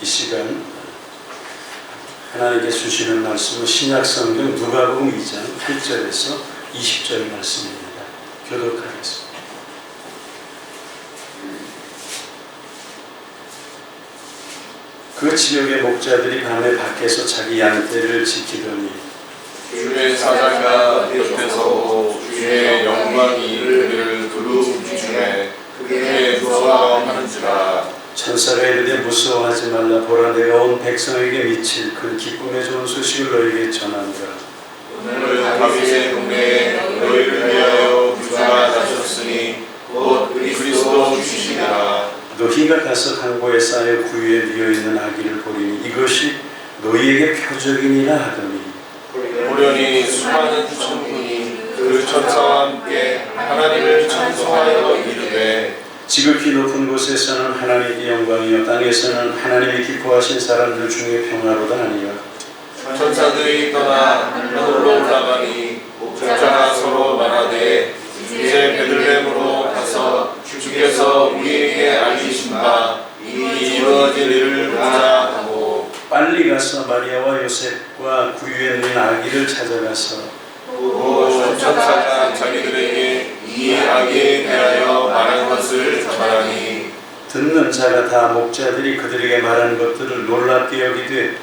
이 시간 하나님께 주시는 말씀은 신약성경 누가복음 2장 8절에서 20절 말씀입니다. 교독하겠습니다. 그 지역의 목자들이 밤에 밖에서 자기 양떼를 지키더니 주의 사자가 옆에서 주의 영광이 그를 두루 비추매 그게 무서워하는지라. 천사가 이르되 무서워하지 말라. 보라, 내가 온 백성에게 미칠 그 기쁨의 좋은 소식을 너에게 전한다. 오늘 다윗의 동네에 너희를 위하여 부자가 나셨으니 곧 그리스도 주시니라. 너희가 가서 강보에 쌓여 구유에 누워있는 아기를 보리니 이것이 너희에게 표적이니라 하더니 보려니 수많은 천군이 그 천사와 함께 하나님을 찬송하여 이르되 지극히 높은 곳에서는 하나님의 영광이요 땅에서는 하나님이 기뻐하신 사람들 중에 평화로다 하니라. 천사들이 떠나 하늘로 올라가니 목자가 서로 말하되 이제 베들레헴으로 가서 주께서 우리에게 알리신 바 이미 이루어질 일을 보자 하고 빨리 가서 마리아와 요셉과 구유에 누인 아기를 찾아가서 또 천사가 자기들에게 이 아기에 대하여 말한 것을 전하니 듣는 자가 다 목자들이 그들에게 말한 것들을 놀랍게 여기되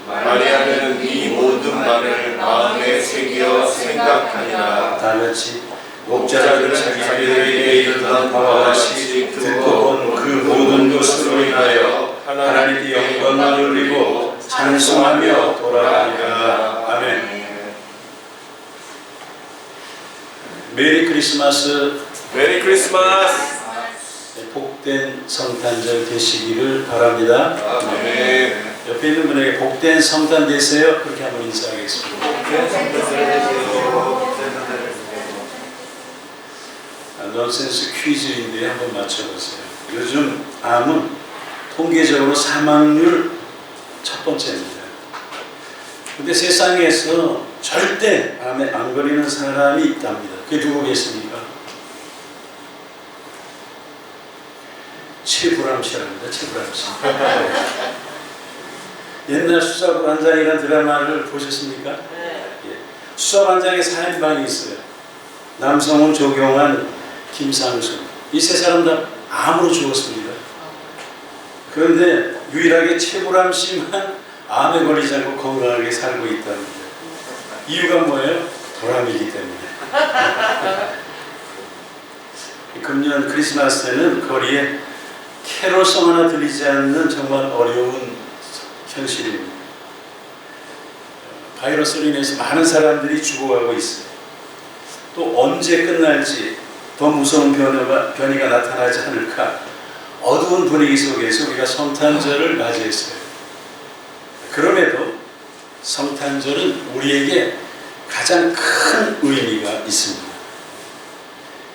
마리아는 이 모든 말을 마음에 새기어 생각하니라. 다 같이 목자들은 자기들에게 이르던 바와 같이 듣고 본 그 모든 것으로 인하여 하나님께 영광을 돌리고 찬송하며 돌아가니라. 아멘. 메리 크리스마스. 메리 크리스마스. 복된 성탄절 되시기를 바랍니다. 아멘. 옆에 있는 분에게 복된 성탄 되세요. 그렇게 한번 인사하겠습니다. 넌센스 퀴즈인데 한번 맞춰보세요. 요즘 암은 통계적으로 사망률 첫 번째입니다. 근데 세상에서 절대 암에 안 걸리는 사람이 있답니다. 그게 누구겠습니까? 최불암 씨랍니다. 최불암 씨. 옛날 수사반장이라는 드라마를 보셨습니까? 네. 예. 수사반장의 4인방이 있어요. 남성은 조경환, 김상수. 이 세 사람 다 암으로 죽었습니다. 그런데 유일하게 최불암 씨만 암에 걸리지 않고 건강하게 살고 있답니다. 이유가 뭐예요? 보람이기 때문에. 금년 크리스마스 때는 거리에 캐롤송 하나 들리지 않는 정말 어려운 현실입니다. 바이러스로 인해서 많은 사람들이 죽어가고 있어요. 또 언제 끝날지 더 무서운 변이가 나타나지 않을까 어두운 분위기 속에서 우리가 성탄절을 맞이했어요. 그럼에도 성탄절은 우리에게 가장 큰 의미가 있습니다.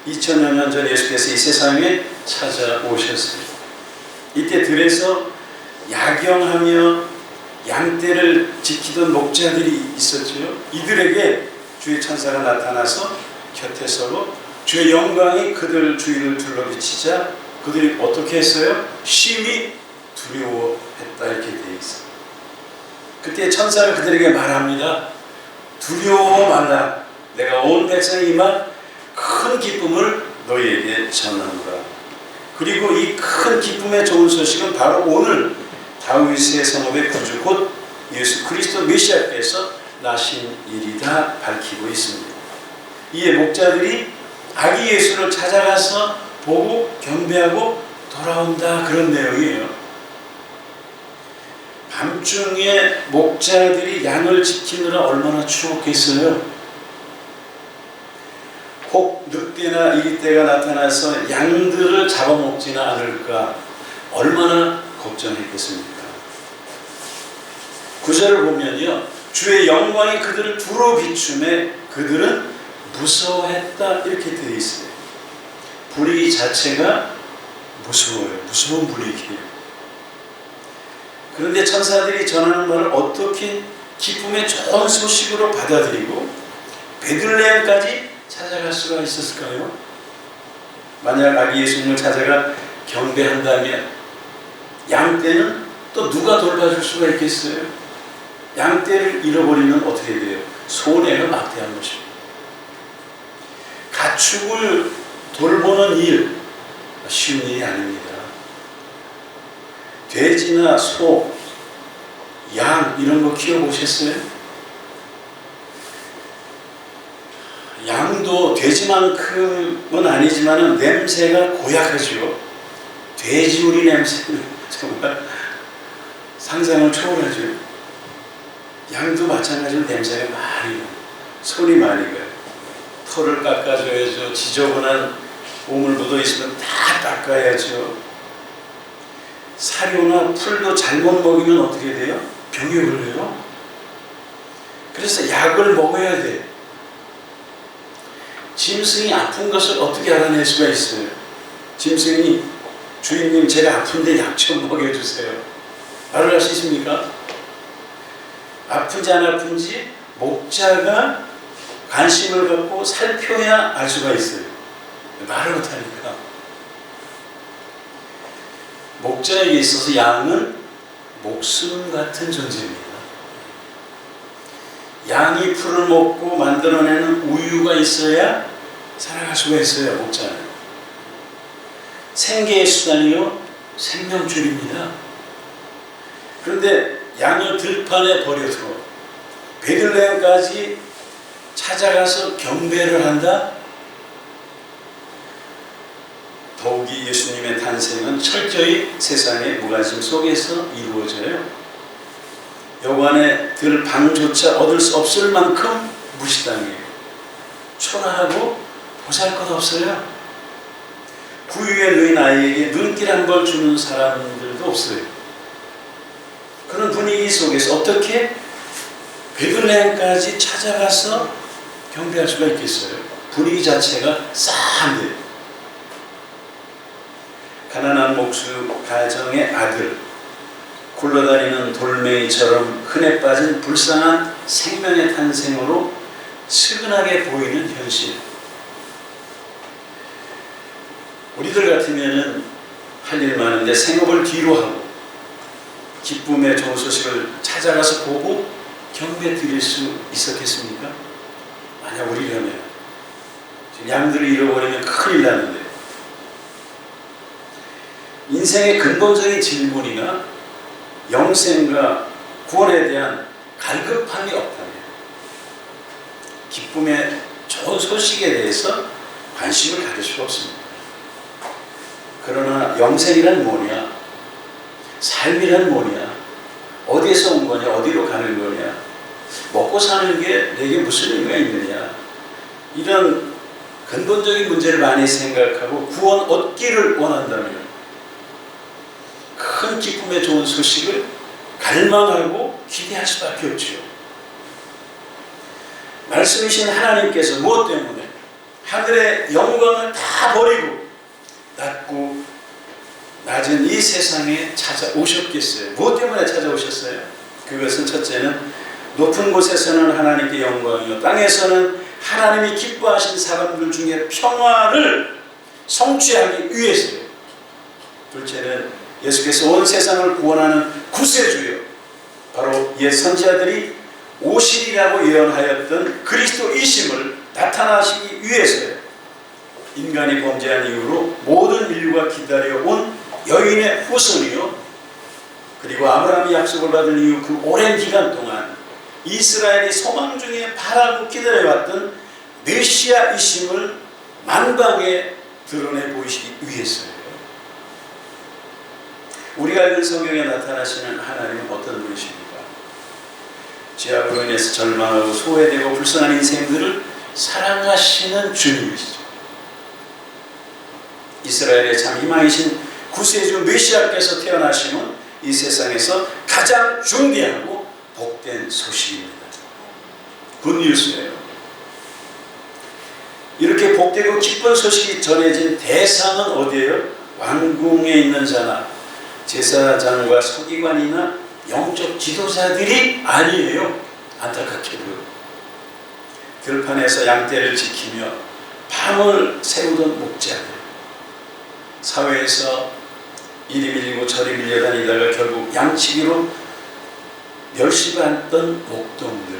2000여 년 전 예수께서 이 세상에 찾아오셨어요. 이때 들에서 야경하며 양떼를 지키던 목자들이 있었죠. 이들에게 주의 천사가 나타나서 곁에 서로 주의 영광이 그들 주위를 둘러비치자 그들이 어떻게 했어요? 심히 두려워했다 이렇게 되어 있어요. 그때 천사가 그들에게 말합니다. 두려워 말라. 내가 온 백성이 임한 큰 기쁨을 너희에게 전하노라. 그리고 이 큰 기쁨의 좋은 소식은 바로 오늘 다윗의 성읍의 구주 곧 예수 그리스도 메시아께서 나신 일이다 밝히고 있습니다. 이에 목자들이 아기 예수를 찾아가서 보고 경배하고 돌아온다 그런 내용이에요. 밤중에 목자들이 양을 지키느라 얼마나 추웠겠어요. 혹 늑대나 이리떼가 나타나서 양들을 잡아먹지는 않을까 얼마나 걱정했겠습니까? 구절을 보면요, 주의 영광이 그들을 두루 비춤에 그들은 무서워했다 이렇게 되어 있어요. 분위기 자체가 무서워요. 무서운 분위기예요. 그런데 천사들이 전하는 말을 어떻게 기쁨의 좋은 소식으로 받아들이고 베들레헴까지 찾아갈 수가 있었을까요? 만약 아기 예수님을 찾아가 경배한다면 양떼는 또 누가 돌봐줄 수가 있겠어요? 양떼를 잃어버리면 어떻게 돼요? 손해가 막대한 것입니다. 가축을 돌보는 일, 쉬운 일이 아닙니다. 돼지나 소, 양 이런 거 키워보셨어요? 양도 돼지만큼은 아니지만 냄새가 고약하죠. 돼지우리 냄새는 정말 상상을 초월하죠. 양도 마찬가지로 냄새가 많이 나요. 손이 많이 가요. 털을 깎아줘야죠. 지저분한 오물 묻어 있으면 다 닦아야죠. 사료나 풀도 잘못 먹이면 어떻게 돼요? 병에 걸려요. 그래서 약을 먹어야 돼. 짐승이 아픈 것을 어떻게 알아낼 수가 있어요? 짐승이 주인님 제가 아픈데 약 좀 먹여주세요. 말을 할 수 있습니까? 아픈지 안 아픈지 목자가 관심을 갖고 살펴야 알 수가 있어요. 말을 못하니까. 목자에게 있어서 양은 목숨 같은 존재입니다. 양이 풀을 먹고 만들어내는 우유가 있어야 살아갈 수가 있어요. 목자는 생계의 수단이요 생명줄입니다. 그런데 양을 들판에 버려두고 베들레헴까지 찾아가서 경배를 한다? 더욱이 예수님의 탄생은 철저히 세상의 무관심 속에서 이루어져요. 여관의 들방조차 얻을 수 없을 만큼 무시당해요. 초라하고 보잘것없어요. 구유에 누인 아이에게 눈길 한 번 주는 사람들도 없어요. 그런 분위기 속에서 어떻게 베들레헴까지 찾아가서 경배할 수가 있겠어요? 분위기 자체가 싸한데. 가난한 목수 가정의 아들, 굴러다니는 돌멩이처럼 흔해 빠진 불쌍한 생명의 탄생으로 측은하게 보이는 현실. 우리들 같으면은 할 일 많은데 생업을 뒤로 하고 기쁨의 좋은 소식을 찾아가서 보고 경배 드릴 수 있었겠습니까? 만약 우리라면 지금 양들을 잃어버리면 큰일 나는데. 인생의 근본적인 질문이나 영생과 구원에 대한 갈급함이 없다면 기쁨의 좋은 소식에 대해서 관심을 가질 수가 없습니다. 그러나 영생이란 뭐냐? 삶이란 뭐냐? 어디에서 온 거냐? 어디로 가는 거냐? 먹고 사는 게 내게 무슨 의미가 있느냐? 이런 근본적인 문제를 많이 생각하고 구원 얻기를 원한다면 큰 기쁨의 좋은 소식을 갈망하고 기대할 수밖에 없죠. 말씀이신 하나님께서 무엇 때문에 하늘의 영광을 다 버리고 낮고 낮은 이 세상에 찾아오셨겠어요? 무엇 때문에 찾아오셨어요? 그것은 첫째는 높은 곳에서는 하나님께 영광이요 땅에서는 하나님이 기뻐하신 사람들 중에 평화를 성취하기 위해서요. 둘째는 예수께서 온 세상을 구원하는 구세주요 바로 옛 선지자들이 오시리라고 예언하였던 그리스도이심을 나타나시기 위해서요. 인간이 범죄한 이후로 모든 인류가 기다려온 여인의 후손이요 그리고 아브라함이 약속을 받은 이후 그 오랜 기간 동안 이스라엘이 소망 중에 바라고 기다려왔던 메시아이심을 만방에 드러내 보이시기 위해서요. 우리가 읽은 성경에 나타나시는 하나님은 어떤 분이십니까? 죄악으로 인해서 절망하고 소외되고 불쌍한 인생들을 사랑하시는 주님이시죠. 이스라엘의 참 희망이신 구세주 메시아께서 태어나심은 이 세상에서 가장 중대하고 복된 소식입니다. 굿뉴스예요. 이렇게 복되고 기쁜 소식이 전해진 대상은 어디예요? 왕궁에 있는 자나 제사장과 서기관이나 영적 지도자들이 아니에요. 안타깝게도 들판에서 양떼를 지키며 밤을 새우던 목자들, 사회에서 이리 밀리고 저리 밀려다니다가 결국 양치기로 멸시받던 목동들,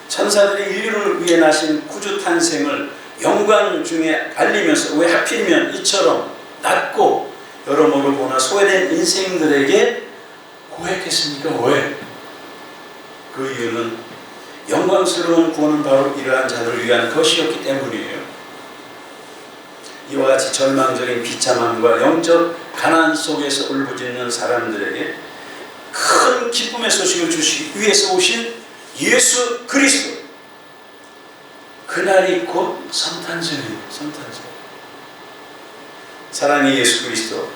천사들이 인류를 위해 나신 구주 탄생을 영광 중에 알리면서 왜 하필이면 이처럼 낮고 여러모로 보나 소외된 인생들에게 고백했습니까? 왜? 그 이유는 영광스러운 구원은 바로 이러한 자들을 위한 것이었기 때문이에요. 이와 같이 절망적인 비참함과 영적 가난 속에서 울부짖는 사람들에게 큰 기쁨의 소식을 주시기 위해서 오신 예수 그리스도, 그날이 곧 성탄절이에요. 성탄절. 사랑의 예수 그리스도,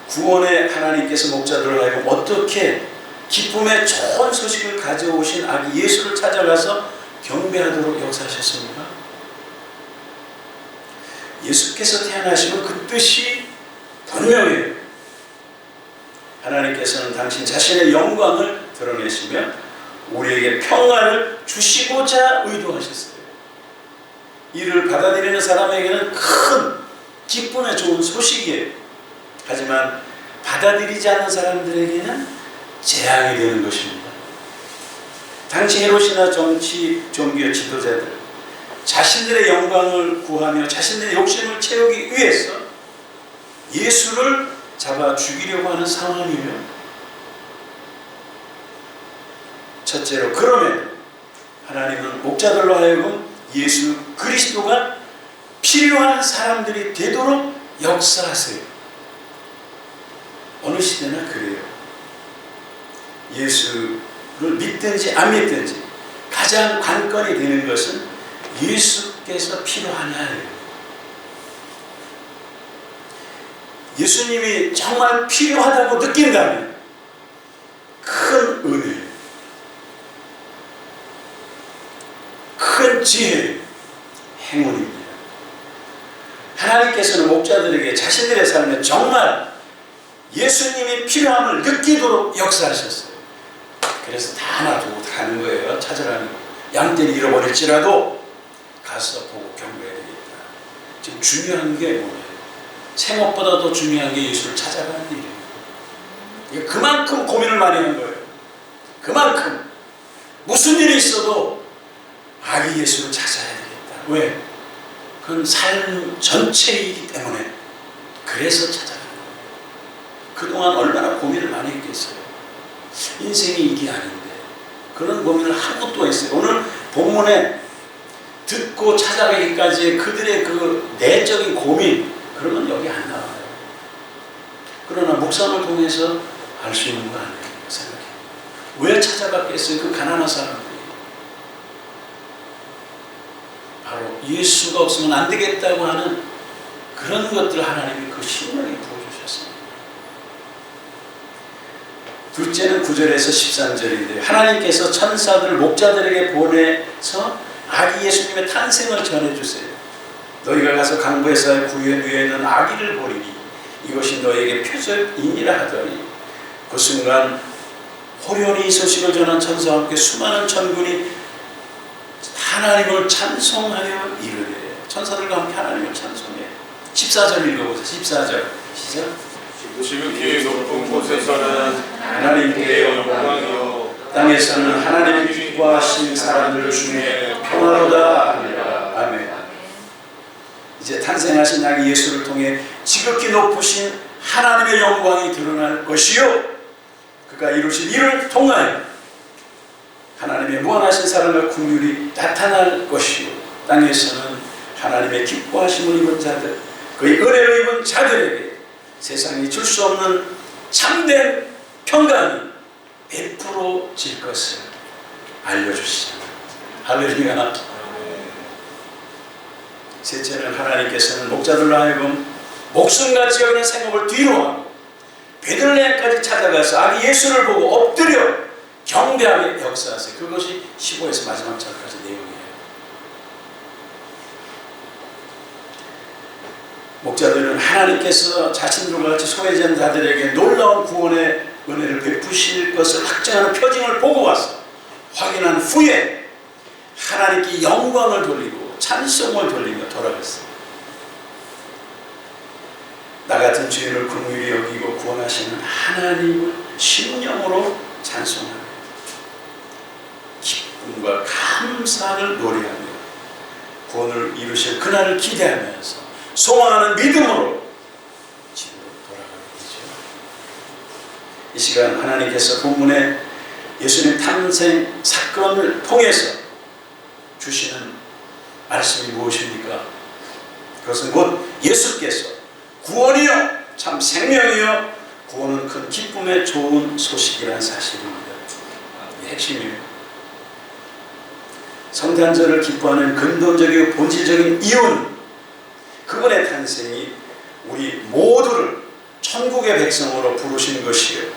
구원의 하나님께서 목자들을 하여금 어떻게 기쁨의 좋은 소식을 가져오신 아기 예수를 찾아가서 경배하도록 역사하셨습니까? 예수께서 태어나시면 그 뜻이 분명해요. 하나님께서는 당신 자신의 영광을 드러내시며 우리에게 평안을 주시고자 의도하셨어요. 이를 받아들이는 사람에게는 큰 기쁨의 좋은 소식이에요. 하지만 받아들이지 않는 사람들에게는 재앙이 되는 것입니다. 당시 헤롯이나 정치, 종교 지도자들, 자신들의 영광을 구하며 자신들의 욕심을 채우기 위해서 예수를 잡아 죽이려고 하는 상황이에요. 첫째로, 그러면 하나님은 목자들로 하여금 예수 그리스도가 필요한 사람들이 되도록 역사하세요. 어느 시대나 그래요. 예수를 믿든지 안 믿든지 가장 관건이 되는 것은 예수께서 필요하냐예요. 예수님이 정말 필요하다고 느낀다면 큰 은혜, 큰 지혜, 행운입니다. 하나님께서는 목자들에게 자신들의 삶에 정말 예수님이 필요함을 느끼도록 역사하셨어요. 그래서 다 놔두고 가는 거예요. 찾아가는 거예요. 양떼를 잃어버릴지라도 가서 보고 경배해야 되겠다. 지금 중요한 게 뭐예요? 생업보다 더 중요한 게 예수를 찾아가는 일이에요. 그만큼 고민을 많이 한 거예요. 그만큼 무슨 일이 있어도 아기 예수를 찾아야 되겠다. 왜? 그건 삶 전체이기 때문에. 그래서 찾아가는 거예요. 그동안 얼마나 고민을 많이 했겠어요. 인생이 이게 아닌데 그런 고민을 하고 또 했어요. 오늘 본문에 듣고 찾아가기까지의 그들의 그 내적인 고민, 그런 건 여기 안 나와요. 그러나 묵상을 통해서 알 수 있는 거 아니에요. 생각해요. 왜 찾아갔겠어요? 그 가난한 사람들이. 바로 예수가 없으면 안 되겠다고 하는 그런 것들 하나님이 그 신령히 부어주셨습니다. 둘째는 9절에서 13절인데요. 하나님께서 천사들을 목자들에게 보내서 아기 예수님의 탄생을 전해주세요. 너희가 가서 강부에서 구유에 누워있는 아기를 보리니 이것이 너에게 표적이니라 하더니 그 순간 호련히 이 소식을 전한 천사와 함께 수많은 천군이 하나님을 찬송하여 이르되, 천사들과 함께 하나님을 찬송해. 14절 읽어보세요. 14절 시작. 지극히 높은 곳에서는 하나님께 영광이요 땅에서는 하나님을 기뻐하신 사람들 중에 평화로다 하니라. 아멘. 이제 탄생하신 아기 예수를 통해 지극히 높으신 하나님의 영광이 드러날 것이요 그가 이루신 일을 통하여 하나님의 무한하신 사랑과 긍휼이 나타날 것이요 땅에서는 하나님의 기뻐하심을 입은 자들, 그의 은혜를 입은 자들에게 세상이 줄 수 없는 참된 평강이 베풀어질 것을 알려주시잖아요. 할렐루야. 셋째는 하나님께서는 목자들로 하여금 목숨같이 여기는 생업을 뒤로하고 베들레헴까지 찾아가서 아기 예수를 보고 엎드려 경배하게 역사하세요. 그것이 15에서 마지막 절까지 내용이에요. 목자들은 하나님께서 자신들과 같이 소외된 자들에게 놀라운 구원의 은혜를 베푸실 것을 확증하는 표징을 보고 와서 확인한 후에 하나님께 영광을 돌리고 찬송을 돌리며 돌아갔어요. 나 같은 죄인을 긍휼히 여기고 구원하시는 하나님을 심령으로 찬송하며 기쁨과 감사를 노래하며 구원을 이루실 그날을 기대하면서 소망하는 믿음으로 집으로 돌아가게 되죠. 이 시간 하나님께서 본문에 예수님 탄생 사건을 통해서 주시는 말씀이 무엇입니까? 그것은 곧 예수께서 구원이요 참 생명이요 구원은 큰 기쁨의 좋은 소식이라는 사실입니다. 이 핵심이에요. 성탄절을 기뻐하는 근본적이고 본질적인 이유는 그분의 탄생이 우리 모두를 천국의 백성으로 부르신 것이에요.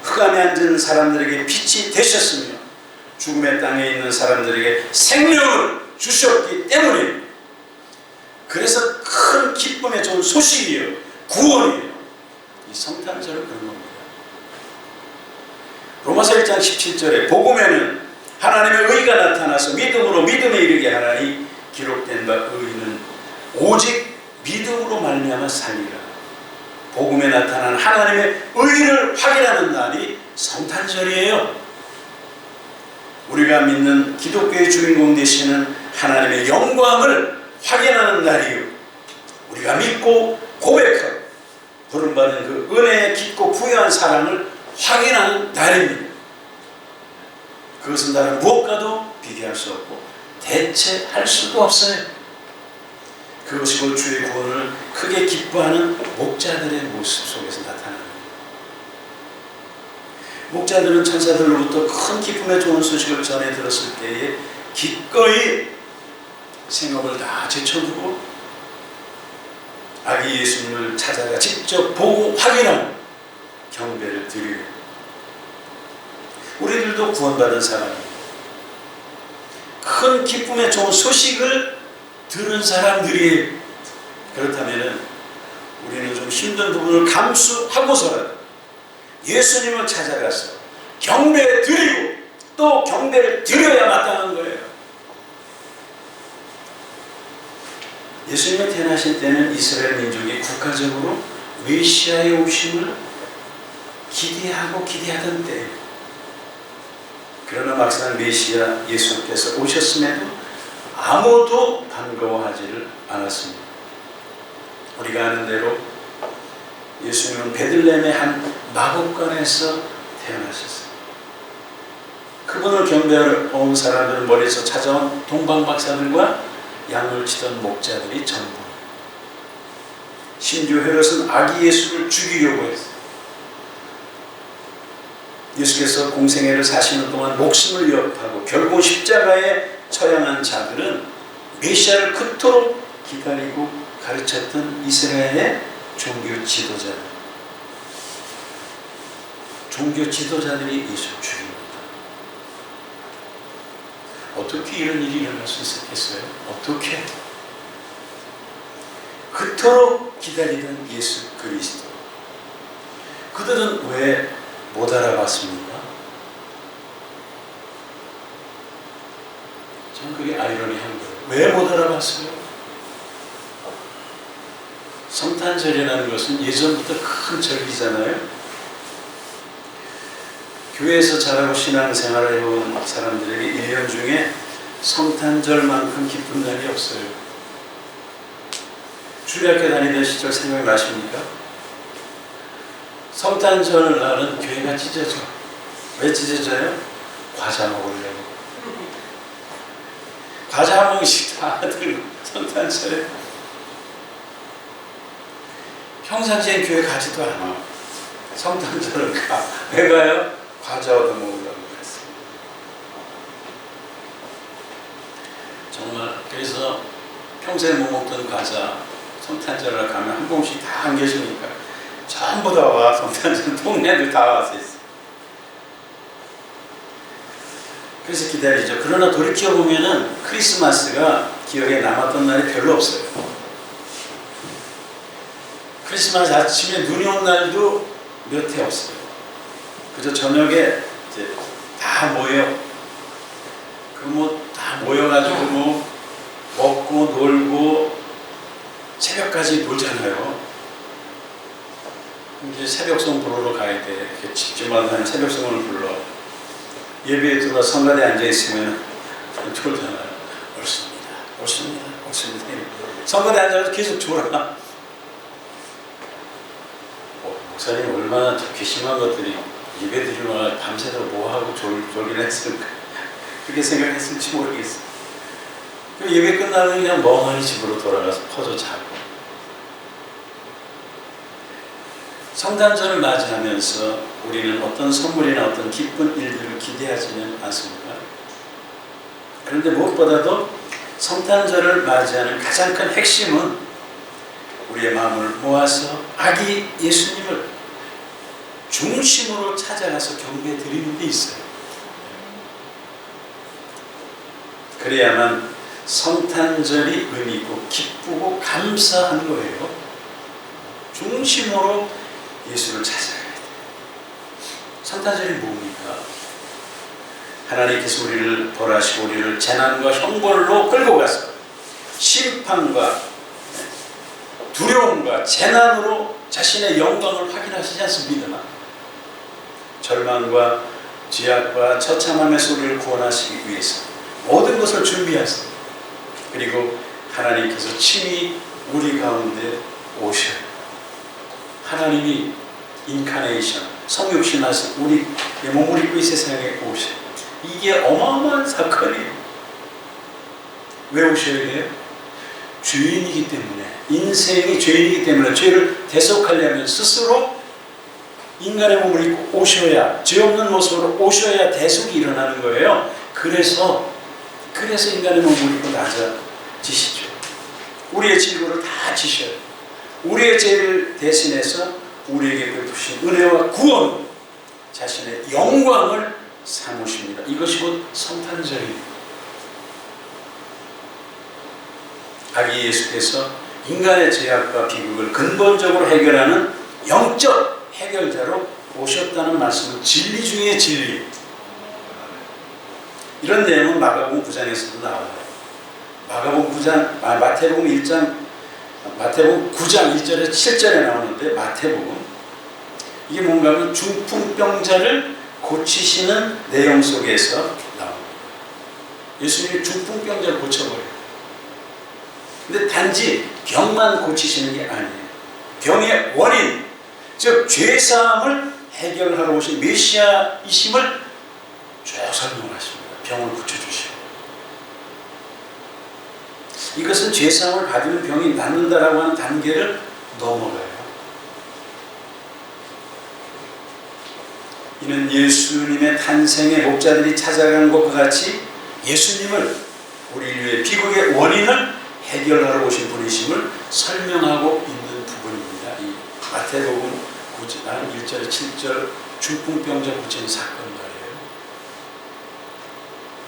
흑암에 앉은 사람들에게 빛이 되셨으며 죽음의 땅에 있는 사람들에게 생명을 주셨기 때문에 그래서 큰 기쁨의 좋은 소식이에요. 구원이에요. 이 성탄절은 그런 겁니다. 로마서 1장 17절에 복음에는 하나님의 의가 나타나서 믿음으로 믿음에 이르게 하나니 기록된 바 의는 오직 믿음으로 말미암아 살리라. 복음에 나타난 하나님의 의를 확인하는 날이 성탄절이에요. 우리가 믿는 기독교의 주인공 되시는 하나님의 영광을 확인하는 날이요. 우리가 믿고 고백하고 부름받은 그 은혜의 깊고 부유한 사랑을 확인하는 날입니다. 그것은 다른 무엇과도 비교할 수 없고 대체할 수도 없어요. 그것이 곧 주의 구원을 크게 기뻐하는 목자들의 모습 속에서 나타납니다. 목자들은 천사들로부터 큰 기쁨의 좋은 소식을 전해 들었을 때에 기꺼이 생업을 다 제쳐두고 아기 예수님을 찾아가 직접 보고 확인하고 경배를 드려요. 우리들도 구원받은 사람입니다. 큰 기쁨의 좋은 소식을 들은 사람들이 그렇다면 우리는 좀 힘든 부분을 감수하고서라도 예수님을 찾아가서 경배 드리고 또 경배를 드려야 마땅한 거예요. 예수님이 태어나신 때는 이스라엘 민족이 국가적으로 메시아의 오심을 기대하고 기대하던 때예요. 그러나 막상 메시아 예수께서 오셨음에도 아무도 반가워하지를 않았습니다. 우리가 아는 대로 예수님은 베들레헴의 한 마곡간에서 태어나셨어요. 그분을 경배하러 온 사람들 머리에서 찾아온 동방박사들과 양을 치던 목자들이 전부. 심지어 헤롯은 아기 예수를 죽이려고 했어요. 예수께서 공생애를 사시는 동안 목숨을 위협하고 결국 십자가에 처형한 자들은 메시아를 그토록 기다리고 가르쳤던 이스라엘의 종교 지도자들이 예수를 죽입니다. 어떻게 이런 일이 일어날 수 있었겠어요? 어떻게? 그토록 기다리던 예수 그리스도. 그들은 왜 못 알아봤습니까? 전 그게 아이러니한 거예요. 왜 못 알아봤어요? 성탄절이라는 것은 예전부터 큰 절기잖아요. 교회에서 자라고 신앙생활을 해온 사람들에게 1년 중에 성탄절만큼 기쁜 날이 없어요. 주일학교 다니던 시절 생각이 나십니까? 성탄절 날은 교회가 찢어져. 왜 찢어져요? 과자 먹으려고. 과자 한 봉씩 다 들고 성탄절에. 평상시엔 교회 가지도 않아. 성탄절을 가. 왜 가요? 과자 얻어먹으려고 그랬어요. 정말 그래서 평소에 못 먹던 과자 성탄절에 가면 한 봉씩 다 안 계시니까 전부 다 와. 성탄절 동네들 다 와서 있어요. 그래서 기다리죠. 그러나 돌이켜보면은 크리스마스가 기억에 남았던 날이 별로 없어요. 크리스마스 아침에 눈이 온 날도 몇 해 없어요. 그저 저녁에 이제 다 모여. 다 모여가지고 먹고 놀고 새벽까지 놀잖아요. 이제 새벽송 부르러 가야 돼. 집집마다 하는 새벽송을 불러. 예배에 들어와 성가대에 앉아있으면 졸잖아요. 옳습니다. 옳습니다. 옳습니다. 성가대에 앉아서 계속 졸아. 목사님 얼마나 괘씸한 것들이 예배 드리면 밤새도록 뭐하고 졸긴 했을까. 그렇게 생각했을지 모르겠어요. 예배 끝나면 그냥 멍하니 집으로 돌아가서 퍼져 자고. 성탄절을 맞이하면서 우리는 어떤 선물이나 어떤 기쁜 일들을 기대하지는 않습니다. 그런데 무엇보다도 성탄절을 맞이하는 가장 큰 핵심은 우리의 마음을 모아서 아기 예수님을 중심으로 찾아가서 경배 드리는 데 있어요. 그래야만 성탄절이 의미 있고 기쁘고 감사한 거예요. 중심으로 예수를 찾아가야 돼요. 성탄절이 뭡니까? 하나님께서 우리를 벌하시고 우리를 재난과 형벌로 끌고 가서 심판과 두려움과 재난으로 자신의 영광을 확인하시지 않습니까? 절망과 죄악과 처참함에서 우리를 구원하시기 위해서 모든 것을 준비하세요. 그리고 하나님께서 친히 우리 가운데 오셔요. 하나님이 인카네이션, 성육신하셔 우리 몸을 입고 이 세상에 오셔요. 이게 어마어마한 사건이에요. 왜 오셔야 돼요? 죄인이기 때문에, 인생이 죄인이기 때문에 죄를 대속하려면 스스로 인간의 몸을 입고 오셔야, 죄 없는 모습으로 오셔야 대속이 일어나는 거예요. 그래서 인간의 몸을 입고 낮아지시죠. 우리의 질고를 다 지셔요. 우리의 죄를 대신해서 우리에게 베푸신 은혜와 구원, 자신의 영광을 삼으십니다. 이것이 곧 성탄절입니다. 아기 예수께서 인간의 죄악과 비극을 근본적으로 해결하는 영적 해결자로 오셨다는 말씀은 진리 중에 진리. 이런 내용은 마태복음 9장에서도 나와요. 마태복음 9장 1절에서 7절에 나오는데, 마태복음 이게 뭔가 하면 중풍병자를 고치시는 내용 속에서 나옵니다. 예수님이 중풍병자를 고쳐버려요. 근데 단지 병만 고치시는 게 아니에요. 병의 원인, 즉 죄사함을 해결하러 오신 메시아이심을 쭉 설명하십니다. 병을 고쳐주시고, 이것은 죄사함을 받으면 병이 낫는다라고 하는 단계를 넘어가요. 이는 예수님의 탄생에 목자들이 찾아간 것과 같이 예수님을 우리 인류의 비극의 원인을 해결하러 오신 분이심을 설명하고 있는 부분입니다. 이 마태복음 9장 1절 7절 중풍병자 고치는 사건 말이에요.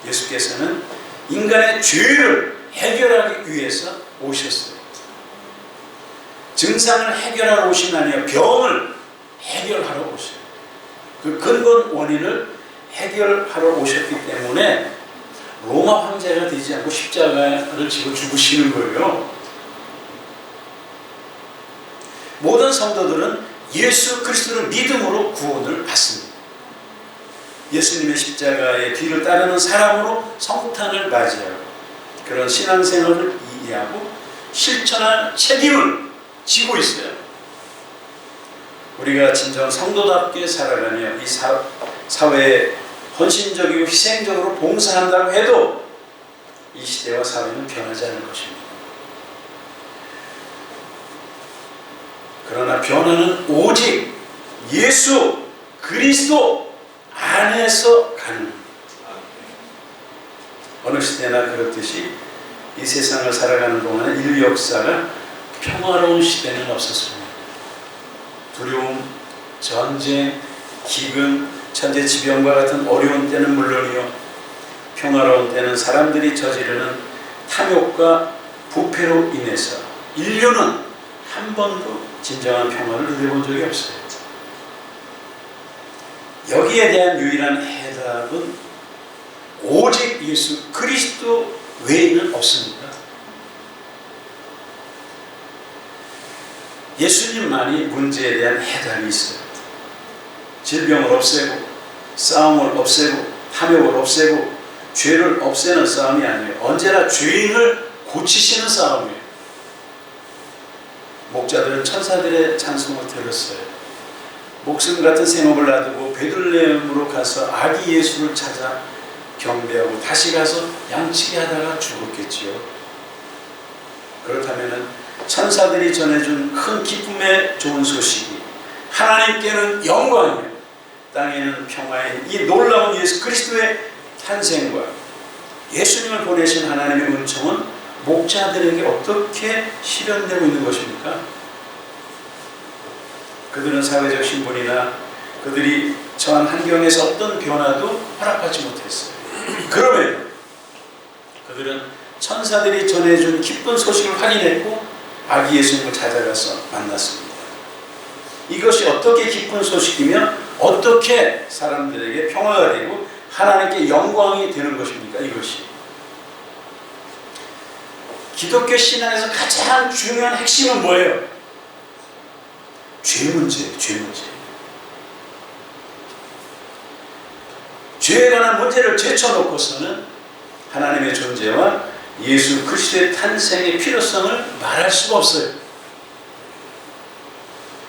예수께서는 인간의 죄를 해결하기 위해서 오셨어요. 증상을 해결하러 오신 아니에요. 병을 해결하러 오셔요. 그 근본 원인을 해결하러 오셨기 때문에 로마 황제가 되지 않고 십자가를 지고 죽으시는 거예요. 모든 성도들은 예수 그리스도를 믿음으로 구원을 받습니다. 예수님의 십자가의 뒤를 따르는 사람으로 성탄을 맞이하고 그런 신앙생활을 이해하고 실천할 책임을 지고 있어요. 우리가 진정 성도답게 살아가며 이 사회에 헌신적이고 희생적으로 봉사한다고 해도 이 시대와 사회는 변하지 않을 것입니다. 그러나 변화는 오직 예수 그리스도 안에서 가능합니다. 어느 시대나 그렇듯이 이 세상을 살아가는 동안에 인류 역사가 평화로운 시대는 없었습니다. 두려움, 전쟁, 기근, 천재지변과 같은 어려운 때는 물론이요, 평화로운 때는 사람들이 저지르는 탐욕과 부패로 인해서 인류는 한 번도 진정한 평화를 누려본 적이 없어요. 여기에 대한 유일한 해답은 오직 예수 그리스도 외에는 없습니다. 예수님만이 문제에 대한 해답이 있어요. 질병을 없애고 싸움을 없애고 탐욕을 없애고 죄를 없애는 싸움이 아니에요. 언제나 죄인을 고치시는 싸움이에요. 목자들은 천사들의 찬송을 들었어요. 목숨 같은 생업을 놔두고 베들레헴으로 가서 아기 예수를 찾아 경배하고 다시 가서 양치기 하다가 죽었겠지요. 그렇다면 천사들이 전해준 큰 기쁨의 좋은 소식이 하나님께는 영광이요 땅에는 평화인 이 놀라운 예수 그리스도의 탄생과 예수님을 보내신 하나님의 은총은 목자들에게 어떻게 실현되고 있는 것입니까? 그들은 사회적 신분이나 그들이 처한 환경에서 어떤 변화도 허락받지 못했어요. 그러면 그들은 천사들이 전해준 기쁜 소식을 확인했고 아기 예수님을 찾아가서 만났습니다. 이것이 어떻게 기쁜 소식이며 어떻게 사람들에게 평화가 되고 하나님께 영광이 되는 것입니까? 이것이 기독교 신앙에서 가장 중요한 핵심은 뭐예요? 죄 문제예요. 죄 문제. 죄에 관한 문제를 제쳐놓고서는 하나님의 존재와 예수 그리스도의 탄생의 필요성을 말할 수가 없어요.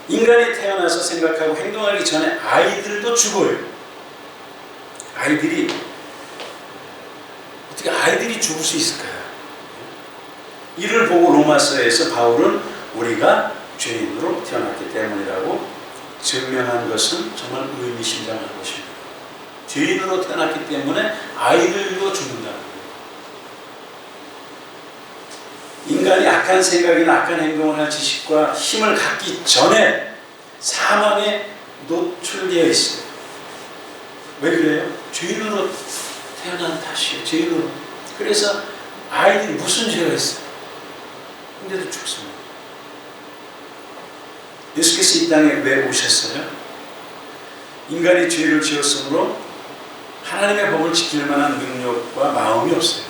인간이 태어나서 생각하고 행동하기 전에 아이들도 죽어요. 어떻게 아이들이 죽을 수 있을까요? 이를 보고 로마서에서 바울은 우리가 죄인으로 태어났기 때문이라고 증명한 것은 정말 의미심장한 것입니다. 죄인으로 태어났기 때문에 아이들도 죽는다. 인간이 악한 생각이나 악한 행동을 할 지식과 힘을 갖기 전에 사망에 노출되어 있어요. 왜 그래요? 죄인으로 태어난 탓이에요. 죄인으로. 그래서 아이들이 무슨 죄가 있어요? 근데도 죽습니다. 예수께서 이 땅에 왜 오셨어요? 인간이 죄를 지었으므로 하나님의 법을 지킬 만한 능력과 마음이 없어요.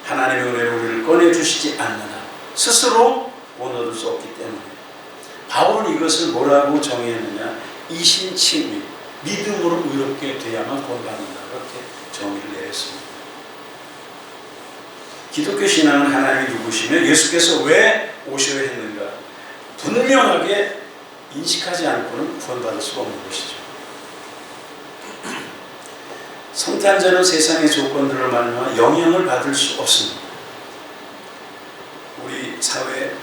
하나님의 은혜를 우리를 꺼내주시지 않는 한 스스로 못 얻을 수 없기 때문에 바울은 이것을 뭐라고 정의했느냐? 이신칭의 믿음으로 의롭게 돼야만 구원받는다. 그렇게 정의를 내렸습니다. 기독교 신앙은 하나님이 누구시며 예수께서 왜 오셔야 했는가 분명하게 인식하지 않고는 구원받을 수가 없는 것이죠. 성탄절은 세상의 조건들을 말미암아 영향을 받을 수 없습니다. 우리 사회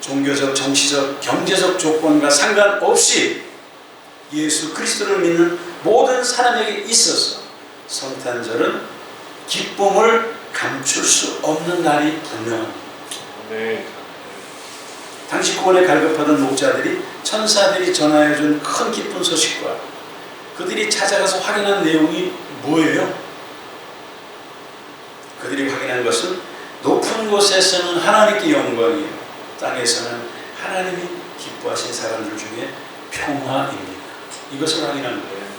종교적, 정치적, 경제적 조건과 상관없이 예수 그리스도를 믿는 모든 사람에게 있어서 성탄절은 기쁨을 감출 수 없는 날이 분명합니다. 네. 당시 구원에 갈급하던 목자들이 천사들이 전하여준 큰 기쁜 소식과 그들이 찾아가서 확인한 내용이 뭐예요? 그들이 확인한 것은 높은 곳에서는 하나님께 영광이요 땅에서는 하나님이 기뻐하신 사람들 중에 평화입니다. 이것을 확인한 거예요.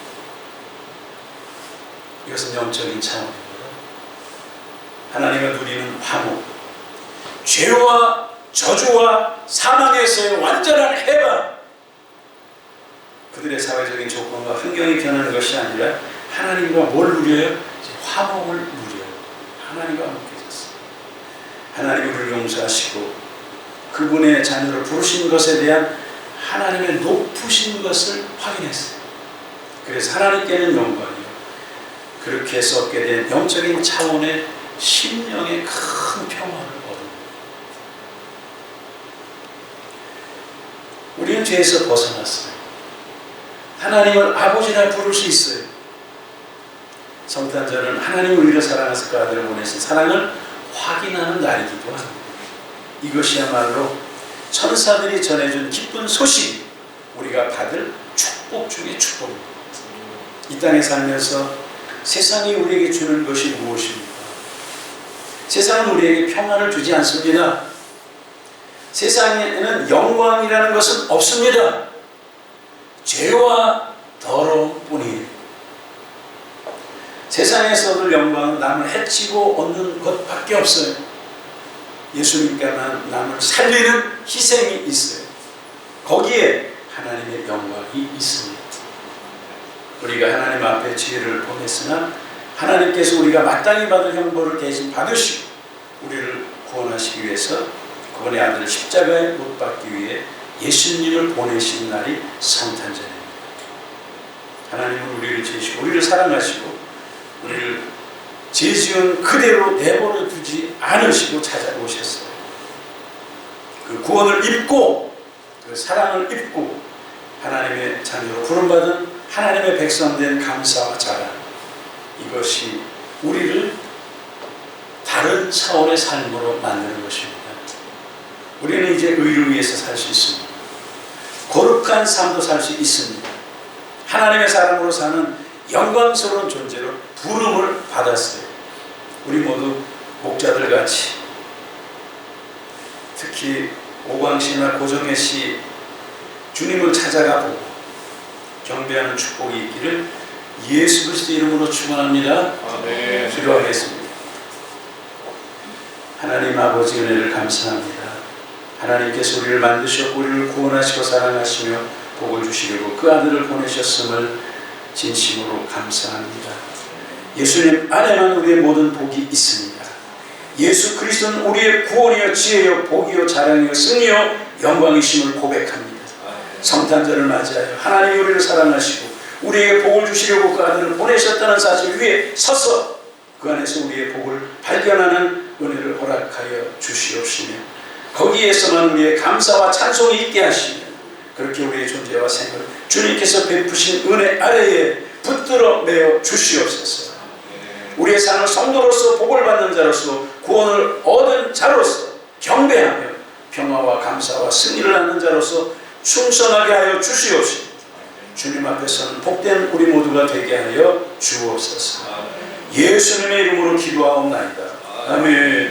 이것은 영적인 차원입니다. 하나님을 누리는 화목, 죄와 저주와 사망에서의 완전한 해방, 그들의 사회적인 조건과 환경이 변하는 것이 아니라 하나님과 뭘 누려요? 화목을 누려요. 하나님과 함께졌어요. 하나님이 우리를 용서하시고 그분의 자녀를 부르신 것에 대한 하나님의 높으신 것을 확인했어요. 그래서 하나님께는 영광이요 그렇게 해서 얻게 된 영적인 차원의 심령의 큰 평화를 얻습니다. 우리는 죄에서 벗어났어요. 하나님을 아버지라 부를 수 있어요. 성탄절은 하나님이 우리를 사랑하사 그 아들을 보내신 사랑을 확인하는 날이기도 합니다. 이것이야말로 천사들이 전해준 기쁜 소식, 우리가 받을 축복 중의 축복입니다. 이 땅에 살면서 세상이 우리에게 주는 것이 무엇입니까? 세상은 우리에게 평안을 주지 않습니다. 세상에는 영광이라는 것은 없습니다. 죄와 더러움 뿐이에요. 세상에서 얻을 영광은 남을 해치고 얻는 것밖에 없어요. 예수님께만 남을 살리는 희생이 있어요. 거기에 하나님의 영광이 있습니다. 우리가 하나님 앞에 지혜를 보냈으나 하나님께서 우리가 마땅히 받을 형벌을 대신 받으시고 우리를 구원하시기 위해서 그분의 아들 십자가에 못 박기 위해 예수님을 보내신 날이 성탄절입니다. 하나님은 우리를 지으시고 우리를 사랑하시고 우리를 죄 지은 그대로 내버려 두지 않으시고 찾아오셨어요. 그 구원을 입고 그 사랑을 입고 하나님의 자녀로 부름받은 하나님의 백성된 감사와 자랑, 이것이 우리를 다른 차원의 삶으로 만드는 것입니다. 우리는 이제 의를 위해서 살 수 있습니다. 거룩한 삶도 살 수 있습니다. 하나님의 사람으로 사는 영광스러운 존재로 부름을 받았어요. 우리 모두 목자들 같이, 특히 오광씨나 고정혜씨 주님을 찾아가 보고 경배하는 축복이 있기를 예수 그리스도 이름으로 축원합니다. 아멘. 기도하겠습니다. 하나님 아버지 은혜를 감사합니다. 하나님께서 우리를 만드셨고 우리를 구원하시고 사랑하시며 복을 주시려고 그 아들을 보내셨음을 진심으로 감사합니다. 예수님 안에만 우리의 모든 복이 있습니다. 예수 그리스도는 우리의 구원이요 지혜요 복이요 자랑이요 승리요 영광이심을 고백합니다. 성탄절을 맞이하여 하나님이 우리를 사랑하시고 우리에게 복을 주시려고 그 아들을 보내셨다는 사실 위에 서서 그 안에서 우리의 복을 발견하는 은혜를 허락하여 주시옵시며 거기에서만 우리의 감사와 찬송이 있게 하시며 그렇게 우리의 존재와 생을 주님께서 베푸신 은혜 아래에 붙들어 매어 주시옵소서. 우리의 삶을 성도로서 복을 받는 자로서 구원을 얻은 자로서 경배하며 평화와 감사와 승리를 하는 자로서 충성하게 하여 주시옵시고 주님 앞에서는 복된 우리 모두가 되게 하여 주옵소서. 예수님의 이름으로 기도하옵나이다. 아멘.